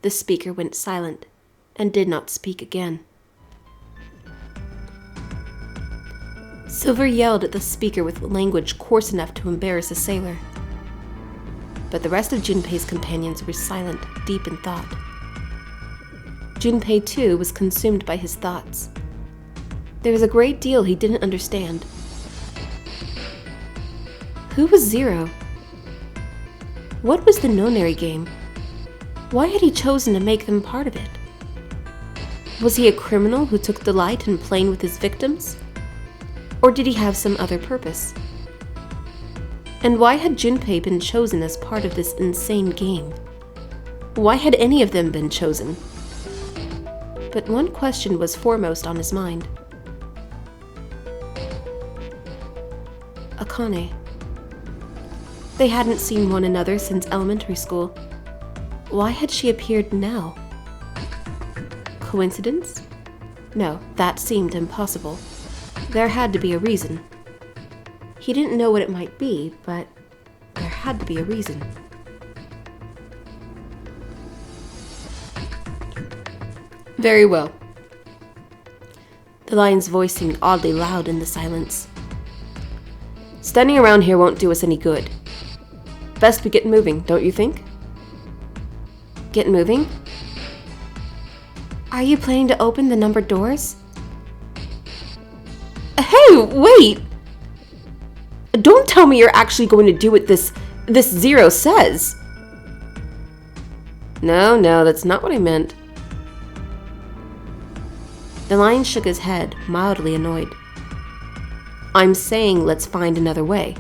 the speaker went silent and did not speak again. Silver yelled at the speaker with language coarse enough to embarrass a sailor. But the rest of Junpei's companions were silent, deep in thought. Junpei, too, was consumed by his thoughts. There was a great deal he didn't understand. Who was Zero? What was the nonary game? Why had he chosen to make them part of it? Was he a criminal who took delight in playing with his victims? Or did he have some other purpose? And why had Junpei been chosen as part of this insane game? Why had any of them been chosen? But one question was foremost on his mind. Akane. They hadn't seen one another since elementary school. Why had she appeared now? Coincidence? No, that seemed impossible. There had to be a reason. He didn't know what it might be, but there had to be a reason. Very well. The lion's voice seemed oddly loud in the silence. Standing around here won't do us any good. Best we get moving, don't you think? Get moving? Are you planning to open the numbered doors? Hey, wait! Don't tell me you're actually going to do what this Zero says. No, that's not what I meant. The lion shook his head, mildly annoyed. I'm saying let's find another way.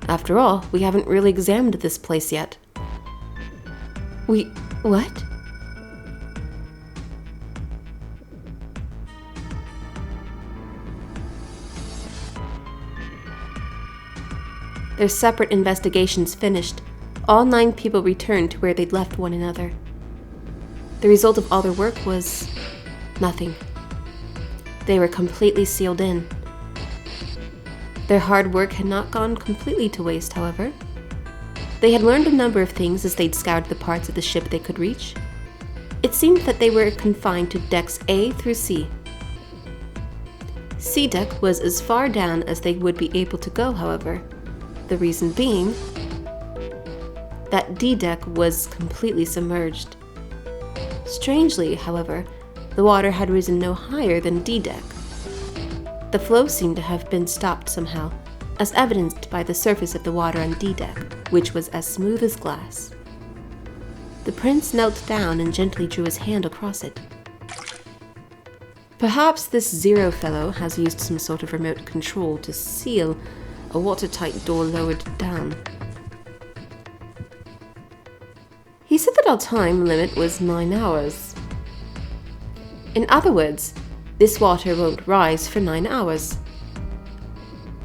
After all, we haven't really examined this place yet. What? Their separate investigations finished, all 9 people returned to where they'd left one another. The result of all their work was nothing. They were completely sealed in. Their hard work had not gone completely to waste, however. They had learned a number of things as they'd scoured the parts of the ship they could reach. It seemed that they were confined to decks A through C. C deck was as far down as they would be able to go, however. The reason being that D deck was completely submerged. Strangely, however, the water had risen no higher than D deck. The flow seemed to have been stopped somehow, as evidenced by the surface of the water on D deck, which was as smooth as glass. The prince knelt down and gently drew his hand across it. Perhaps this Zero fellow has used some sort of remote control to seal a watertight door lowered down. He said that our time limit was 9 hours. In other words, this water won't rise for 9 hours.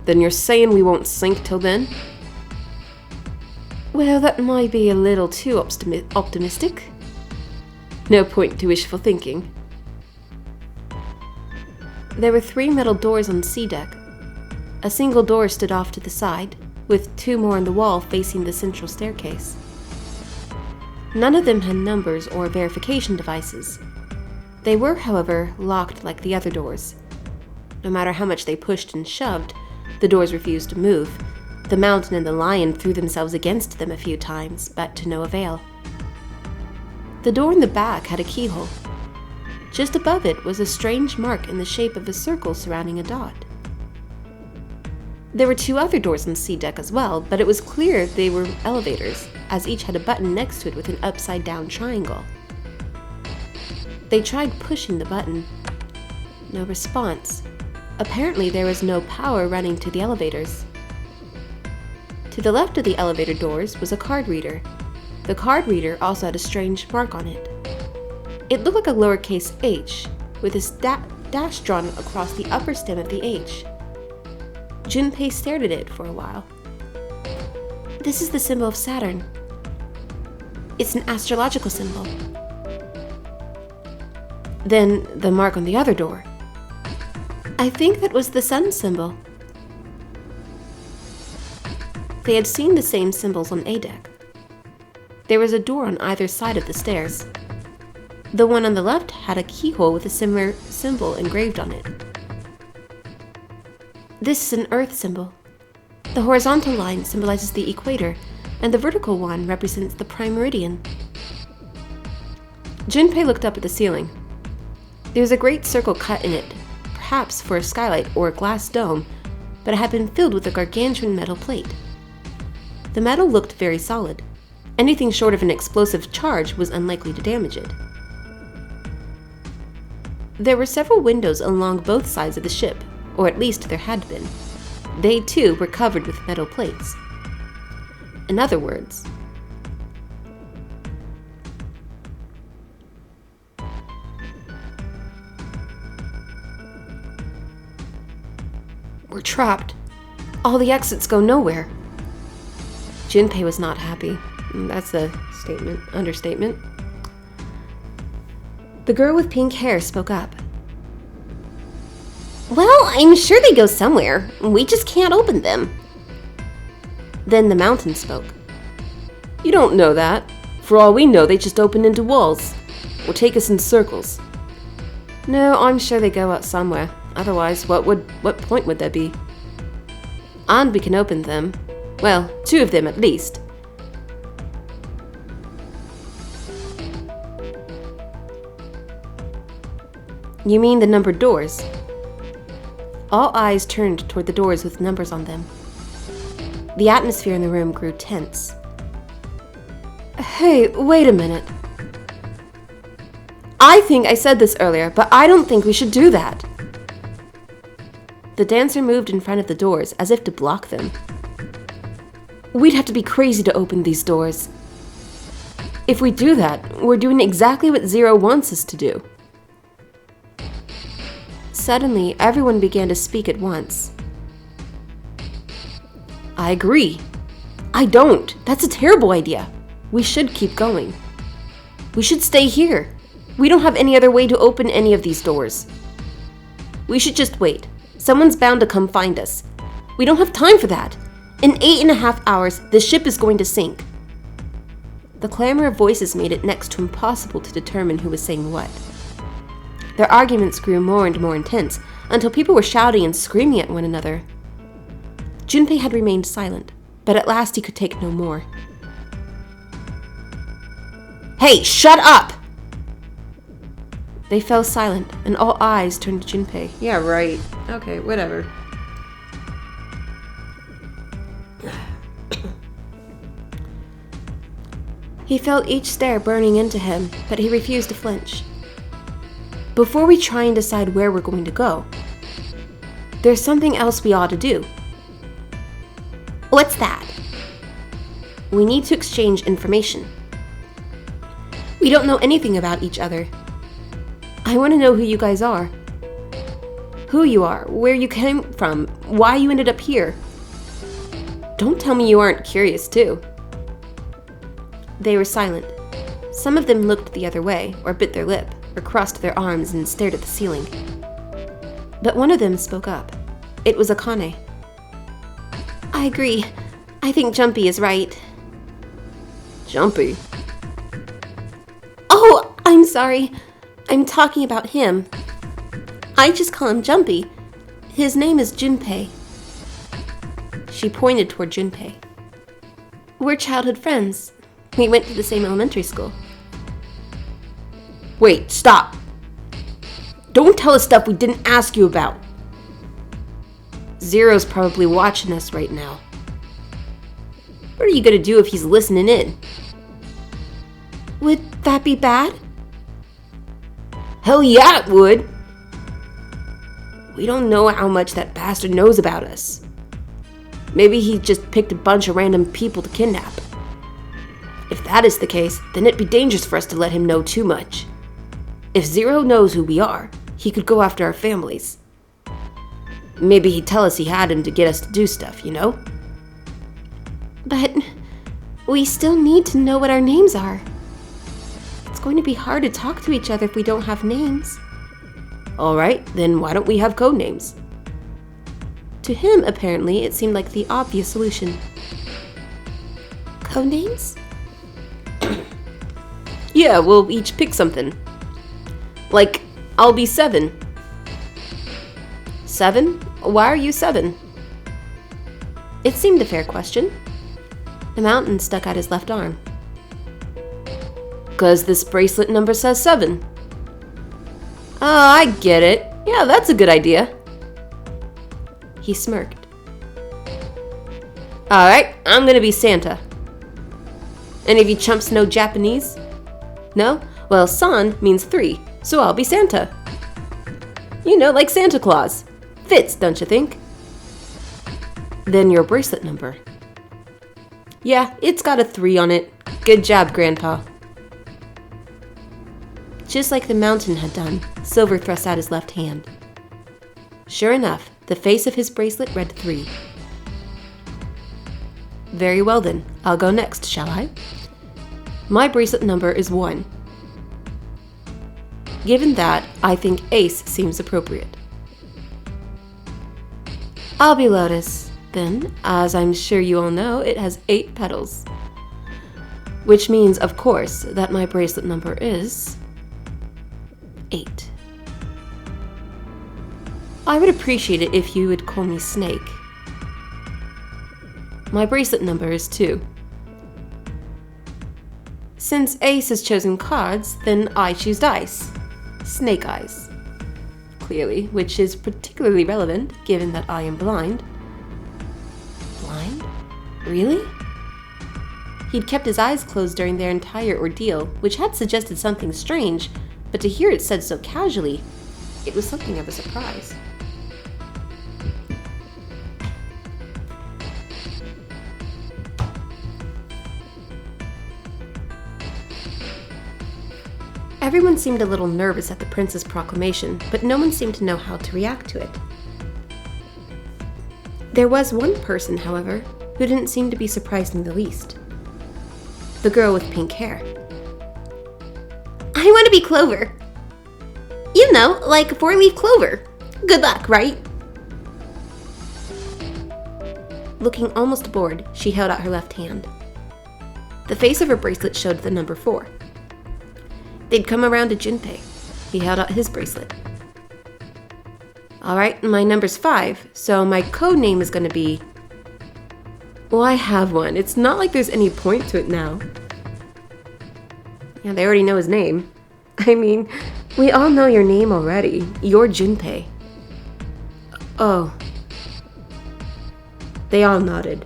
Then you're saying we won't sink till then? Well, that might be a little too optimistic. No point to wishful thinking. There were 3 metal doors on C deck. A single door stood off to the side, with 2 more on the wall facing the central staircase. None of them had numbers or verification devices. They were, however, locked like the other doors. No matter how much they pushed and shoved, the doors refused to move. The mountain and the lion threw themselves against them a few times, but to no avail. The door in the back had a keyhole. Just above it was a strange mark in the shape of a circle surrounding a dot. There were 2 other doors on C deck as well, but it was clear they were elevators, as each had a button next to it with an upside-down triangle. They tried pushing the button. No response. Apparently there was no power running to the elevators. To the left of the elevator doors was a card reader. The card reader also had a strange mark on it. It looked like a lowercase h, with a dash drawn across the upper stem of the H. Junpei stared at it for a while. This is the symbol of Saturn. It's an astrological symbol. Then the mark on the other door. I think that was the sun symbol. They had seen the same symbols on A deck. There was a door on either side of the stairs. The one on the left had a keyhole with a similar symbol engraved on it. This is an Earth symbol. The horizontal line symbolizes the equator, and the vertical one represents the prime meridian. Junpei looked up at the ceiling. There was a great circle cut in it, perhaps for a skylight or a glass dome, but it had been filled with a gargantuan metal plate. The metal looked very solid. Anything short of an explosive charge was unlikely to damage it. There were several windows along both sides of the ship, or at least there had been. They too were covered with metal plates. In other words, we're trapped. All the exits go nowhere. Junpei was not happy. That's a understatement. The girl with pink hair spoke up. Well, I'm sure they go somewhere. We just can't open them. Then the mountain spoke. You don't know that. For all we know, they just open into walls. Or take us in circles. No, I'm sure they go out somewhere. Otherwise, what point would there be? And we can open them. Well, 2 of them at least. You mean the numbered doors? All eyes turned toward the doors with numbers on them. The atmosphere in the room grew tense. Hey, wait a minute. I think I said this earlier, but I don't think we should do that. The dancer moved in front of the doors as if to block them. We'd have to be crazy to open these doors. If we do that, we're doing exactly what Zero wants us to do. Suddenly, everyone began to speak at once. I agree. I don't. That's a terrible idea. We should keep going. We should stay here. We don't have any other way to open any of these doors. We should just wait. Someone's bound to come find us. We don't have time for that. In 8.5 hours, the ship is going to sink. The clamor of voices made it next to impossible to determine who was saying what. Their arguments grew more and more intense, until people were shouting and screaming at one another. Junpei had remained silent, but at last he could take no more. Hey, shut up! They fell silent, and all eyes turned to Junpei. Yeah, right. Okay, whatever. He felt each stare burning into him, but he refused to flinch. Before we try and decide where we're going to go, there's something else we ought to do. What's that? We need to exchange information. We don't know anything about each other. I want to know who you guys are. Who you are, where you came from, why you ended up here. Don't tell me you aren't curious too. They were silent. Some of them looked the other way, or bit their lip, or crossed their arms and stared at the ceiling. But one of them spoke up. It was Akane. I agree. I think Junpei is right. Junpei? Oh, I'm sorry. I'm talking about him. I just call him Junpei. His name is Junpei. She pointed toward Junpei. We're childhood friends. We went to the same elementary school. Wait, stop! Don't tell us stuff we didn't ask you about. Zero's probably watching us right now. What are you gonna do if he's listening in? Would that be bad? Hell yeah, it would! We don't know how much that bastard knows about us. Maybe he just picked a bunch of random people to kidnap. If that is the case, then it'd be dangerous for us to let him know too much. If Zero knows who we are, he could go after our families. Maybe he'd tell us he had him to get us to do stuff, you know? But we still need to know what our names are. It's going to be hard to talk to each other if we don't have names. Alright, then why don't we have code names? To him, apparently, it seemed like the obvious solution. Code names? Yeah, we'll each pick something. Like, I'll be 7. 7? Why are you 7? It seemed a fair question. The mountain stuck out his left arm. 'Cause this bracelet number says 7. Oh, I get it. Yeah, that's a good idea. He smirked. Alright, I'm gonna be Santa. Any of you chumps know Japanese? No? Well, san means 3, so I'll be Santa. You know, like Santa Claus. Fits, don't you think? Then your bracelet number. Yeah, it's got a 3 on it. Good job, Grandpa. Just like the mountain had done, Silver thrust out his left hand. Sure enough, the face of his bracelet read 3. Very well then, I'll go next, shall I? My bracelet number is 1. Given that, I think Ace seems appropriate. I'll be Lotus. Then, as I'm sure you all know, it has 8 petals. Which means, of course, that my bracelet number is 8. I would appreciate it if you would call me Snake. My bracelet number is 2. Since Ace has chosen cards, then I choose dice. Snake Eyes. Clearly, which is particularly relevant given that I am blind. Blind? Really? He'd kept his eyes closed during their entire ordeal, which had suggested something strange, but to hear it said so casually, it was something of a surprise. Everyone seemed a little nervous at the prince's proclamation, but no one seemed to know how to react to it. There was one person, however, who didn't seem to be surprised in the least. The girl with pink hair. I want to be Clover. You know, like a 4-leaf clover. Good luck, right? Looking almost bored, she held out her left hand. The face of her bracelet showed the number 4. They'd come around to Junpei. He held out his bracelet. Alright, my number's 5, so my code name is gonna be... Well, I have one. It's not like there's any point to it now. Yeah, they already know his name. I mean, we all know your name already. You're Junpei. Oh. They all nodded.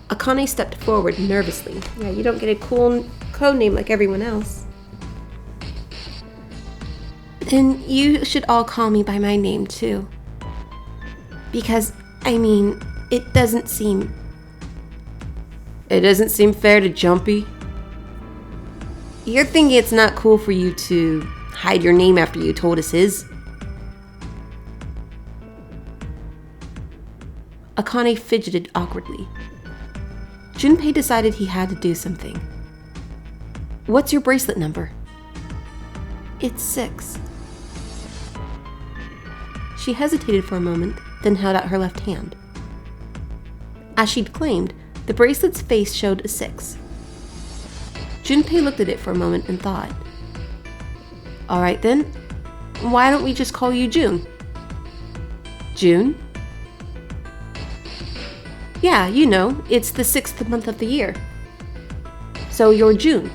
Akane stepped forward nervously. Yeah, you don't get a cool code name like everyone else. Then you should all call me by my name, too. Because, I mean, it doesn't seem... It doesn't seem fair to Junpei? You're thinking it's not cool for you to hide your name after you told us his? Akane fidgeted awkwardly. Junpei decided he had to do something. What's your bracelet number? It's 6. She hesitated for a moment, then held out her left hand. As she'd claimed, the bracelet's face showed a 6. Junpei looked at it for a moment and thought. Alright then, why don't we just call you June? June? Yeah, you know, it's the 6th month of the year. So you're June.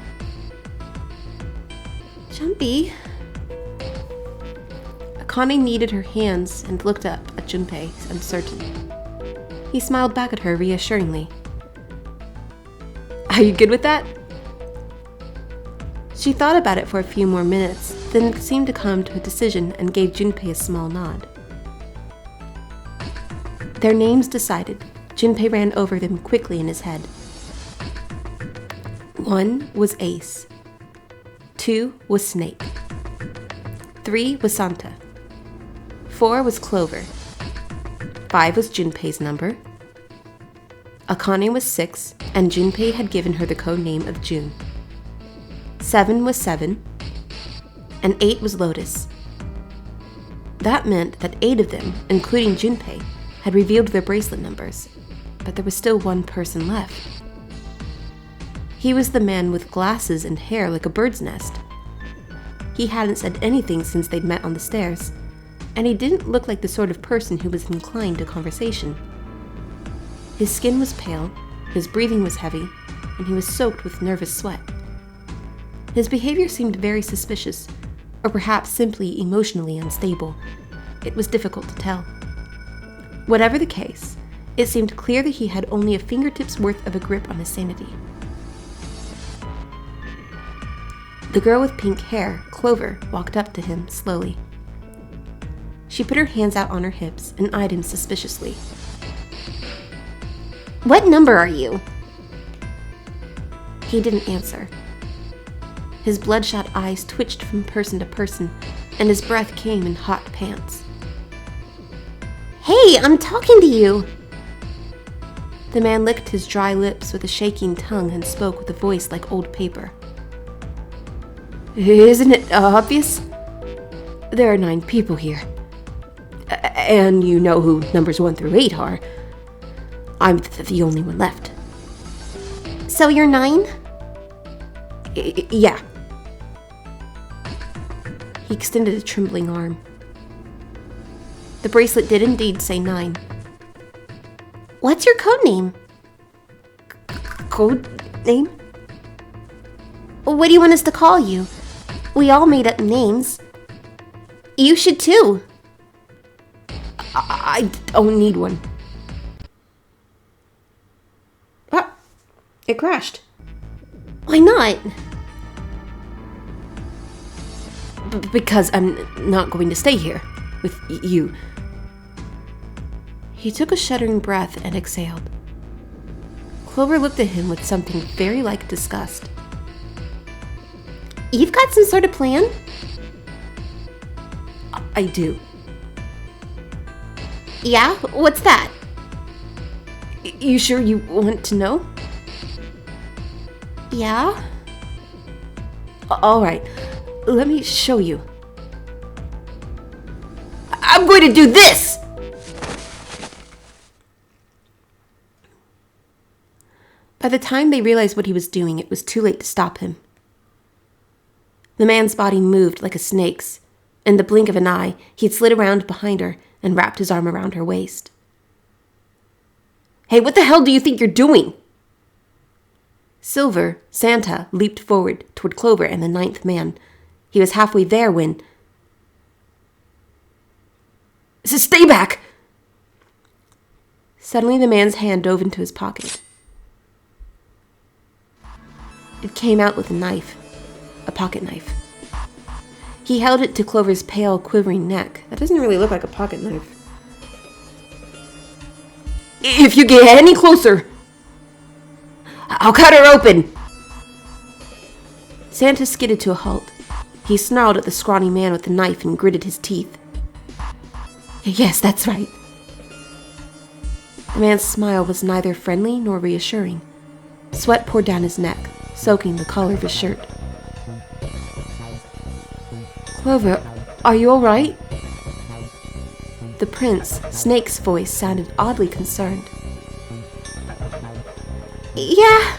Junpei. Akane kneaded her hands and looked up at Junpei, uncertain. He smiled back at her reassuringly. Are you good with that? She thought about it for a few more minutes, then seemed to come to a decision and gave Junpei a small nod. Their names decided, Junpei ran over them quickly in his head. 1 was Ace. 2 was Snake. 3 was Santa. 4 was Clover. 5 was Junpei's number. Akane was 6, and Junpei had given her the code name of June. 7 was 7, and 8 was Lotus. That meant that 8 of them, including Junpei, had revealed their bracelet numbers, but there was still one person left. He was the man with glasses and hair like a bird's nest. He hadn't said anything since they'd met on the stairs, and he didn't look like the sort of person who was inclined to conversation. His skin was pale, his breathing was heavy, and he was soaked with nervous sweat. His behavior seemed very suspicious, or perhaps simply emotionally unstable. It was difficult to tell. Whatever the case, it seemed clear that he had only a fingertip's worth of a grip on his sanity. The girl with pink hair, Clover, walked up to him slowly. She put her hands out on her hips and eyed him suspiciously. What number are you? He didn't answer. His bloodshot eyes twitched from person to person, and his breath came in hot pants. Hey, I'm talking to you! The man licked his dry lips with a shaking tongue and spoke with a voice like old paper. Isn't it obvious? There are 9 people here. And you know who numbers 1 through 8 are. I'm the only one left. So you're 9? Yeah. He extended a trembling arm. The bracelet did indeed say 9. What's your code name? Code name? What do you want us to call you? We all made up names. You should too. I don't need one. Ah, it crashed. Why not? Because I'm not going to stay here with you. He took a shuddering breath and exhaled. Clover looked at him with something very like disgust. You've got some sort of plan? I do. Yeah? What's that? You sure you want to know? Yeah? All right, let me show you. I'm going to do this! By the time they realized what he was doing, it was too late to stop him. The man's body moved like a snake's. In the blink of an eye, he'd slid around behind her and wrapped his arm around her waist. Hey, what the hell do you think you're doing? Silver, Santa, leaped forward toward Clover and the 9th man. He was halfway there when... Stay back! Suddenly the man's hand dove into his pocket. It came out with a knife. A pocket knife. He held it to Clover's pale, quivering neck. That doesn't really look like a pocket knife. If you get any closer, I'll cut her open! Santa skidded to a halt. He snarled at the scrawny man with the knife and gritted his teeth. Yes, that's right. The man's smile was neither friendly nor reassuring. Sweat poured down his neck, soaking the collar of his shirt. Clover, are you all right? The prince, Snake's voice sounded oddly concerned. Yeah,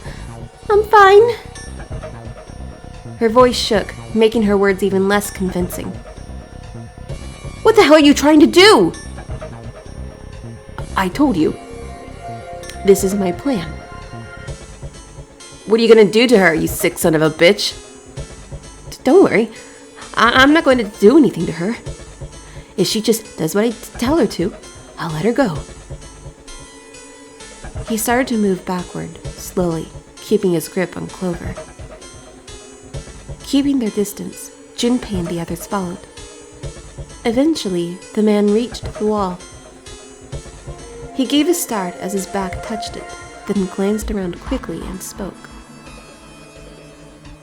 I'm fine. Her voice shook, making her words even less convincing. What the hell are you trying to do? I told you. This is my plan. What are you gonna do to her, you sick son of a bitch? Don't worry. I'm not going to do anything to her. If she just does what I tell her to, I'll let her go. He started to move backward, slowly, keeping his grip on Clover. Keeping their distance, Junpei and the others followed. Eventually, the man reached the wall. He gave a start as his back touched it, then glanced around quickly and spoke.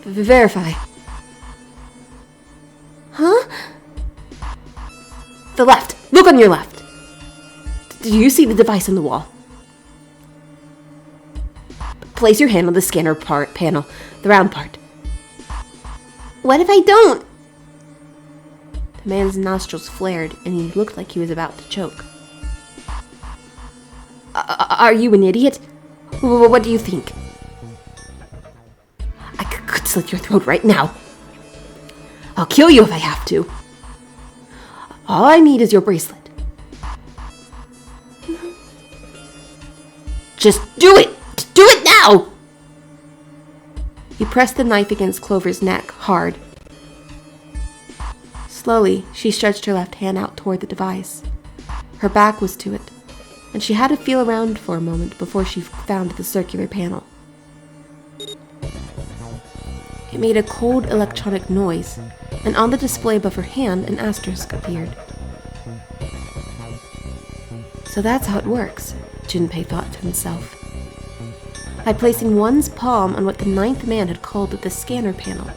Verify. Huh? The left. Look on your left. Do you see the device on the wall? Place your hand on the scanner panel, the round part. What if I don't? The man's nostrils flared, and he looked like he was about to choke. Are you an idiot? What do you think? I could slit your throat right now. I'll kill you if I have to. All I need is your bracelet. Just do it! Do it now! He pressed the knife against Clover's neck hard. Slowly, she stretched her left hand out toward the device. Her back was to it, and she had to feel around for a moment before she found the circular panel. It made a cold electronic noise, and on the display above her hand, an asterisk appeared. So that's how it works, Junpei thought to himself. By placing one's palm on what the ninth man had called the scanner panel,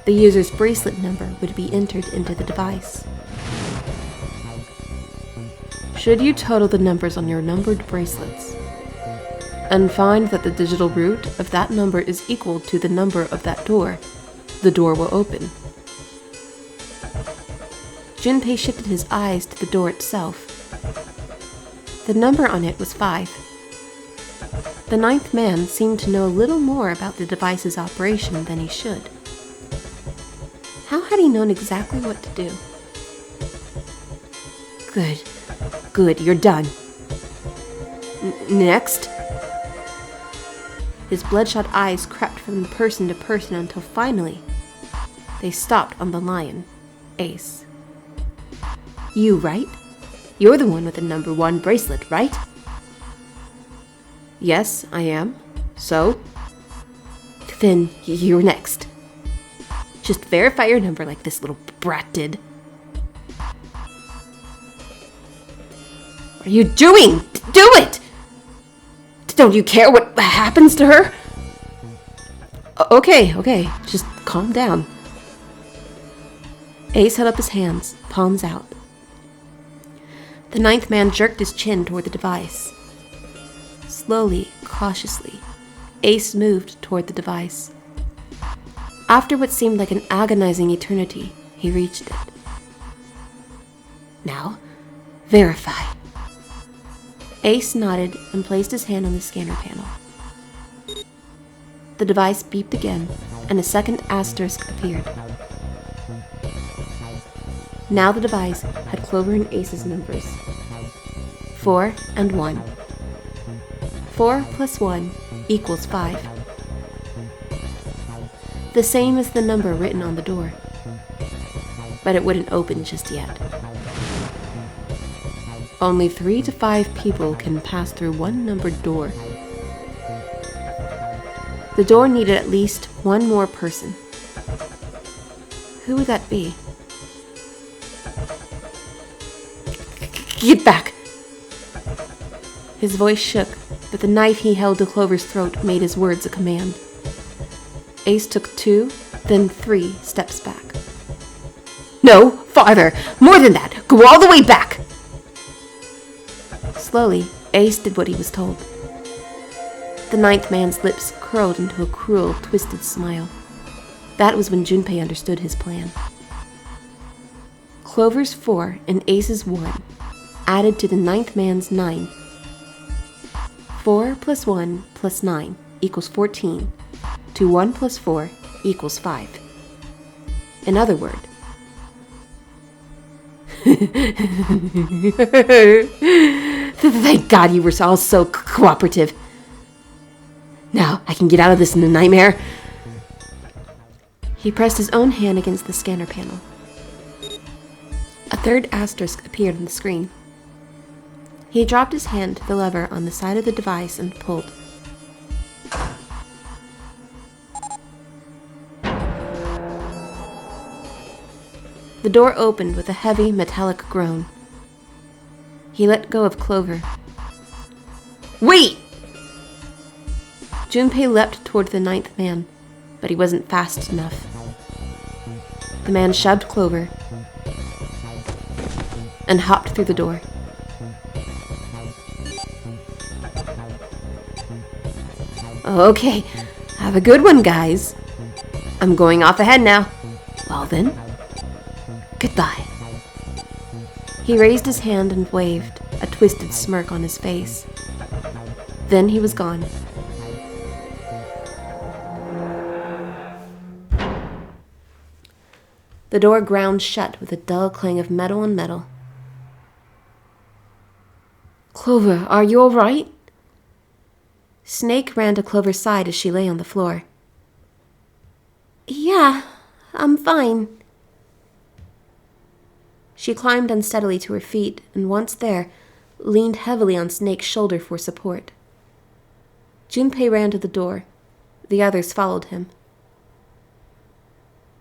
the user's bracelet number would be entered into the device. Should you total the numbers on your numbered bracelets and find that the digital root of that number is equal to the number of that door, the door will open. Junpei shifted his eyes to the door itself. The number on it was 5. The ninth man seemed to know a little more about the device's operation than he should. How had he known exactly what to do? Good, you're done. Next? His bloodshot eyes crept from person to person until finally they stopped on the lion, Ace. You, right? You're the one with the number 1 bracelet, right? Yes, I am. So? Then you're next. Just verify your number like this little brat did. What are you doing? Do it! Don't you care what happens to her? Okay, just calm down. Ace held up his hands, palms out. The ninth man jerked his chin toward the device. Slowly, cautiously, Ace moved toward the device. After what seemed like an agonizing eternity, he reached it. Now, verify. Ace nodded and placed his hand on the scanner panel. The device beeped again, and a second asterisk appeared. Now the device had Clover and Ace's numbers. 4 and 1. 4 plus 1 equals 5. The same as the number written on the door. But it wouldn't open just yet. Only 3 to 5 people can pass through one numbered door. The door needed at least one more person. Who would that be? Get back! His voice shook, but the knife he held to Clover's throat made his words a command. Ace took 2, then 3 steps back. No, farther! More than that! Go all the way back! Slowly, Ace did what he was told. The ninth man's lips curled into a cruel, twisted smile. That was when Junpei understood his plan. Clover's 4 and Ace's 1 added to the ninth man's 9. 4 plus 1 plus 9 equals 14. To 1 plus 4 equals 5. In other words, thank God you were all so cooperative. Now I can get out of this nightmare. He pressed his own hand against the scanner panel. A third asterisk appeared on the screen. He dropped his hand to the lever on the side of the device and pulled. The door opened with a heavy, metallic groan. He let go of Clover. Wait! Junpei leapt toward the ninth man, but he wasn't fast enough. The man shoved Clover and hopped through the door. Okay, have a good one, guys. I'm going off ahead now. Well then, goodbye. He raised his hand and waved, a twisted smirk on his face. Then he was gone. The door ground shut with a dull clang of metal on metal. Clover, are you all right? Snake ran to Clover's side as she lay on the floor. Yeah, I'm fine. She climbed unsteadily to her feet, and once there, leaned heavily on Snake's shoulder for support. Junpei ran to the door. The others followed him.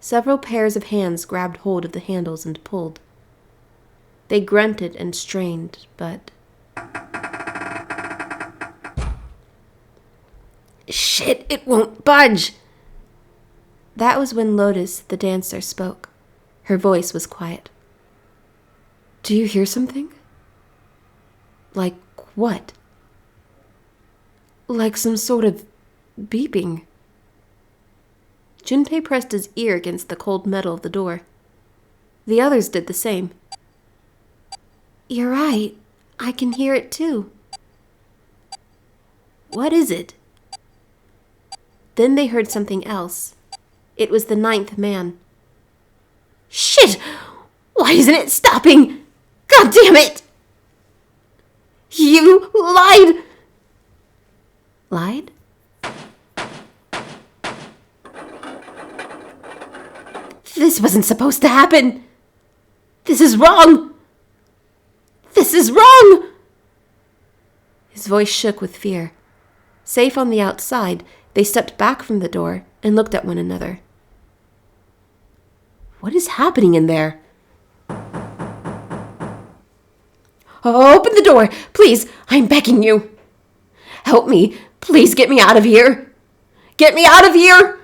Several pairs of hands grabbed hold of the handles and pulled. They grunted and strained, but... Shit, it won't budge! That was when Lotus, the dancer, spoke. Her voice was quiet. Do you hear something? Like what? Like some sort of beeping. Junpei pressed his ear against the cold metal of the door. The others did the same. You're right. I can hear it too. What is it? Then they heard something else. It was the ninth man. Shit! Why isn't it stopping? God damn it! You lied! Lied? This wasn't supposed to happen. This is wrong. This is wrong! His voice shook with fear. Safe on the outside, they stepped back from the door and looked at one another. What is happening in there? Open the door, please. I'm begging you. Help me. Please get me out of here. Get me out of here!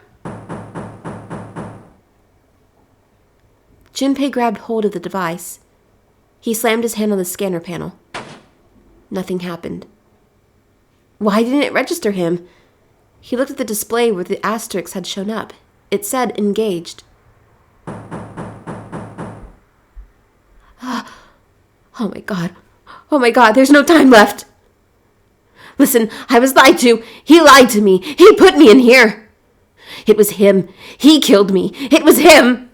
Junpei grabbed hold of the device. He slammed his hand on the scanner panel. Nothing happened. Why didn't it register him? He looked at the display where the asterisk had shown up. It said engaged. Oh my God. Oh my God, there's no time left. Listen, I was lied to. He lied to me. He put me in here. It was him. He killed me. It was him.